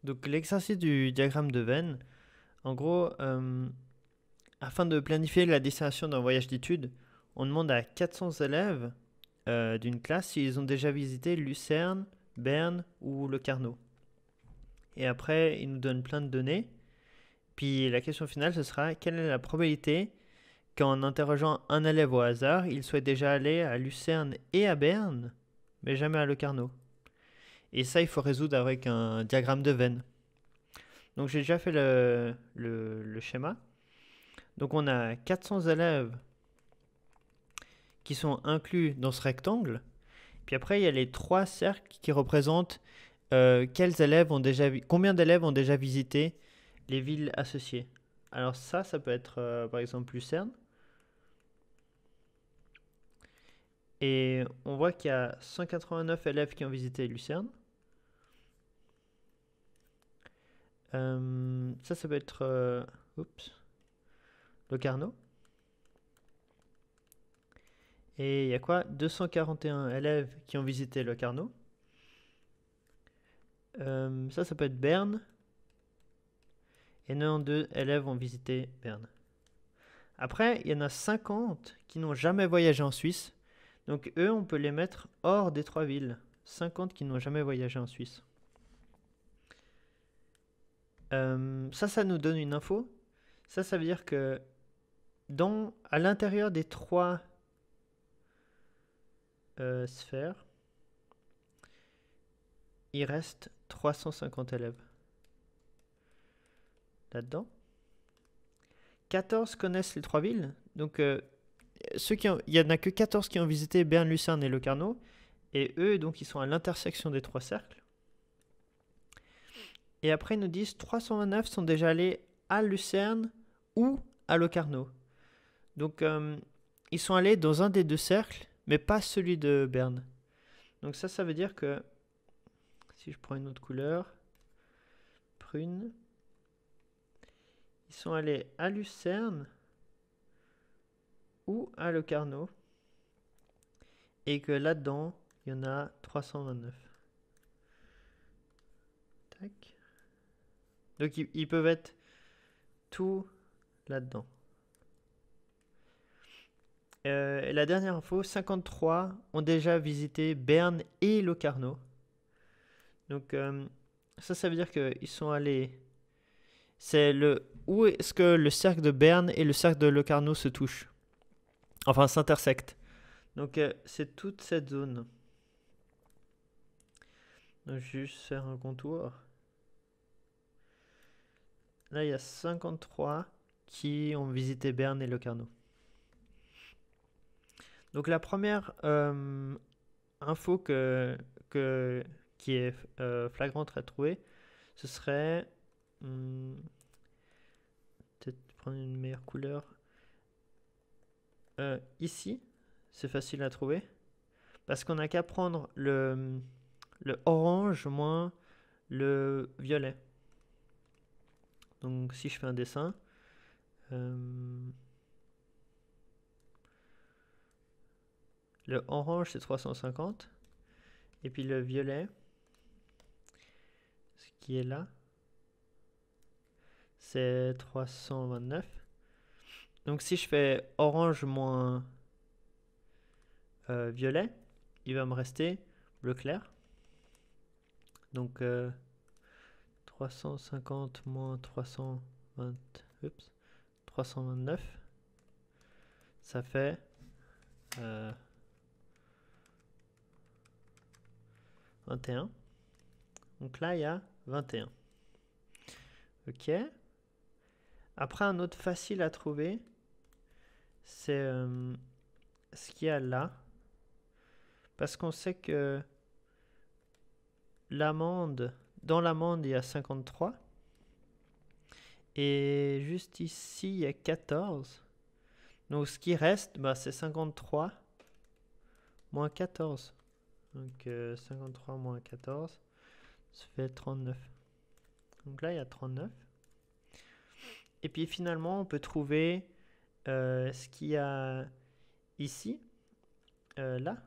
Donc l'exercice du diagramme de Venn, en gros, afin de planifier la destination d'un voyage d'études, on demande à 400 élèves d'une classe s'ils ont déjà visité Lucerne, Berne ou Le Carnot. Et après, ils nous donnent plein de données. Puis la question finale, ce sera quelle est la probabilité qu'en interrogeant un élève au hasard, il soit déjà allé à Lucerne et à Berne, mais jamais à Le Carnot. Et ça, il faut résoudre avec un diagramme de Venn. Donc j'ai déjà fait le schéma. Donc on a 400 élèves qui sont inclus dans ce rectangle. Puis après, il y a les trois cercles qui représentent quels élèves ont déjà combien d'élèves ont déjà visité les villes associées. Alors ça peut être par exemple Lucerne. Et on voit qu'il y a 189 élèves qui ont visité Lucerne. Ça peut être Locarno. Et il y a quoi 241 élèves qui ont visité Locarno. Ça peut être Berne. Et 92 élèves ont visité Berne. Après, il y en a 50 qui n'ont jamais voyagé en Suisse. Donc eux, on peut les mettre hors des trois villes. 50 qui n'ont jamais voyagé en Suisse. Ça nous donne une info. Ça veut dire que à l'intérieur des trois sphères, il reste 350 élèves là-dedans. 14 connaissent les trois villes. Donc, il n'y en a que 14 qui ont visité Berne, Lucerne et Locarno. Et eux, donc, ils sont à l'intersection des trois cercles. Et après, ils nous disent 329 sont déjà allés à Lucerne ou à Locarno. Donc, ils sont allés dans un des deux cercles, mais pas celui de Berne. Donc ça veut dire que, si je prends une autre couleur, prune, ils sont allés à Lucerne ou à Locarno. Et que là-dedans, il y en a 329. Tac. Donc ils peuvent être tout là-dedans. Et la dernière info, 53 ont déjà visité Berne et Locarno. Donc ça veut dire qu'ils sont allés. Où est-ce que le cercle de Berne et le cercle de Locarno se touchent? Enfin, s'intersectent. Donc c'est toute cette zone. Donc je vais juste faire un contour. Là, il y a 53 qui ont visité Berne et Locarno. Donc la première info qui est flagrante à trouver, ce serait peut-être prendre une meilleure couleur. Ici, c'est facile à trouver parce qu'on n'a qu'à prendre le orange moins le violet. Donc si je fais un dessin, le orange c'est 350 et puis le violet, ce qui est là, c'est 329. Donc si je fais orange moins violet, il va me rester bleu clair. Donc 350 moins 329, ça fait 21. Donc là, il y a 21. Ok. Après, un autre facile à trouver, c'est ce qu'il y a là. Parce qu'on sait que dans l'amende, il y a 53. Et juste ici, il y a 14. Donc ce qui reste, c'est 53 moins 14. Donc 53 moins 14, ça fait 39. Donc là, il y a 39. Et puis finalement, on peut trouver ce qu'il y a ici, là.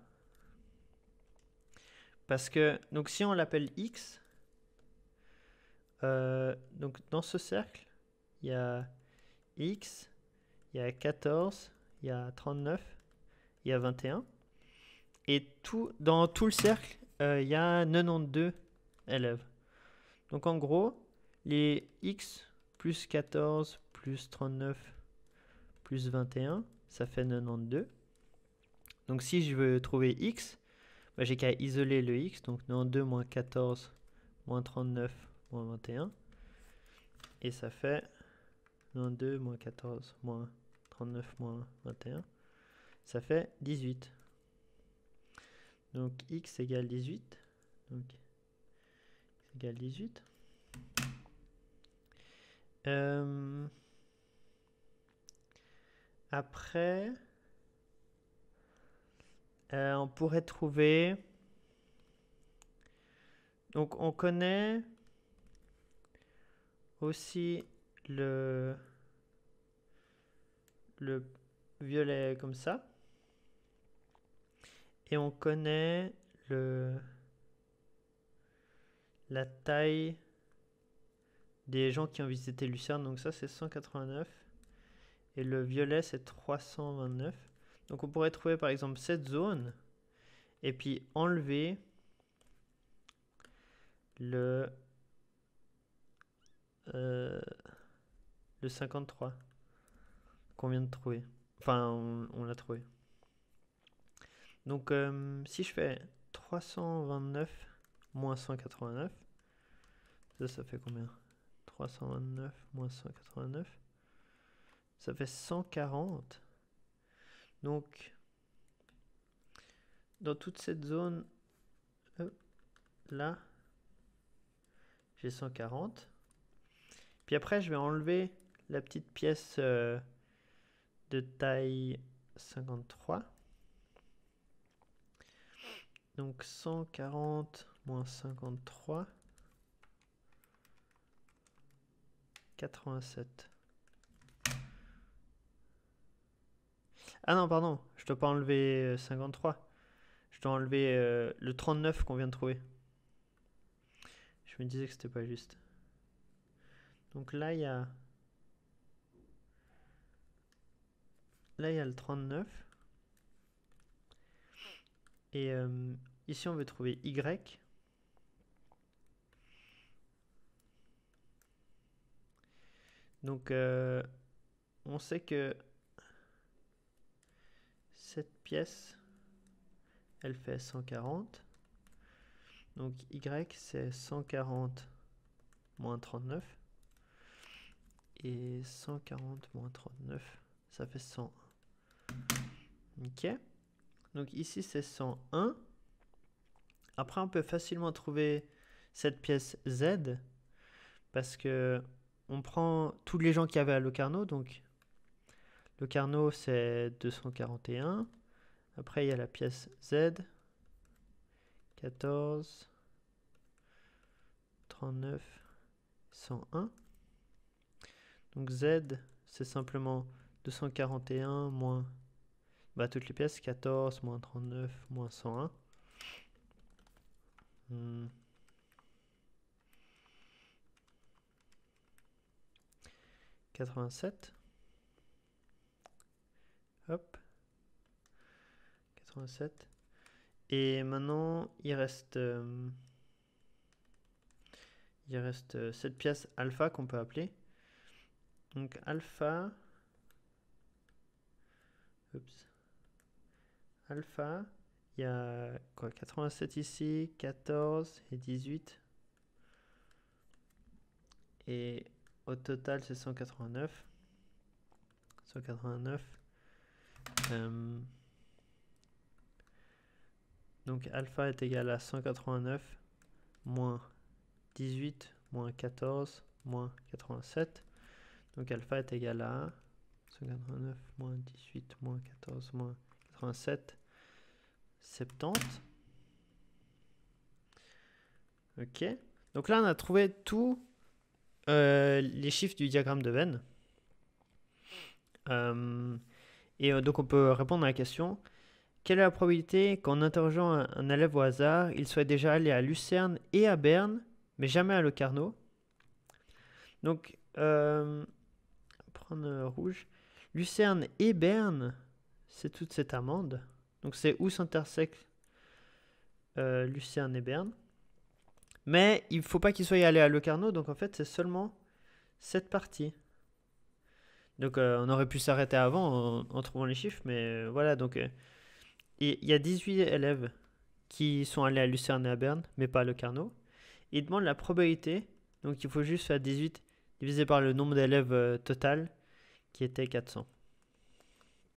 Parce que, donc si on l'appelle x, Donc dans ce cercle, il y a X, il y a 14, il y a 39, il y a 21. Et dans tout le cercle, il y a 92 élèves. Donc en gros, les X plus 14 plus 39 plus 21, ça fait 92. Donc si je veux trouver X, bah, j'ai qu'à isoler le X. Donc 92 moins 14 moins 39 moins 21. Et ça fait 92 moins 14 moins 39 moins 21. Ça fait 18. Donc X égale 18. Donc X égale 18. Après, on pourrait trouver... Donc on connaît aussi le violet comme ça. Et on connaît la taille des gens qui ont visité Lucerne. Donc ça c'est 189. Et le violet c'est 329. Donc on pourrait trouver par exemple cette zone. Et puis enlever le 53 qu'on vient de trouver. Enfin, on l'a trouvé. Donc, si je fais 329 moins 189, ça fait combien? 329 moins 189, ça fait 140. Donc, dans toute cette zone, là, j'ai 140. Puis après, je vais enlever la petite pièce de taille 53. Donc 140 moins 53, 87. Ah non, pardon, je dois pas enlever 53. Je dois enlever le 39 qu'on vient de trouver. Je me disais que c'était pas juste. Donc là, il y a le 39. Et ici, on veut trouver Y. Donc, on sait que cette pièce, elle fait 140. Donc, Y, c'est 140 moins 39. Et 140 moins 39, ça fait 101. Ok. Donc ici, c'est 101. Après, on peut facilement trouver cette pièce Z parce que on prend tous les gens qu'il y avait à Locarno. Donc, Locarno, c'est 241. Après, il y a la pièce Z. 14, 39, 101. Donc, Z, c'est simplement 241 moins toutes les pièces. 14, moins 39, moins 101. 87. Hop. 87. Et maintenant, il reste cette pièce alpha qu'on peut appeler. Donc alpha. Alpha, il y a quoi, 87 ici, 14 et 18. Et au total, c'est 189. 189. Donc alpha est égal à 189 moins 18 moins 14 moins 87. Donc alpha est égal à 189 moins 18 moins 14 moins 87. 70. Ok. Donc là, on a trouvé tous les chiffres du diagramme de Venn. Donc on peut répondre à la question: quelle est la probabilité qu'en interrogeant un élève au hasard, il soit déjà allé à Lucerne et à Berne, mais jamais à Locarno? Donc, prendre rouge. Lucerne et Berne, c'est toute cette amende. Donc, c'est où s'intersectent Lucerne et Berne. Mais il ne faut pas qu'il soit allé à Locarno, donc en fait, c'est seulement cette partie. Donc, on aurait pu s'arrêter avant en trouvant les chiffres, mais voilà. Donc, il y a 18 élèves qui sont allés à Lucerne et à Berne, mais pas à Locarno. Il demande la probabilité, donc il faut juste faire 18 divisé par le nombre d'élèves total, qui était 400.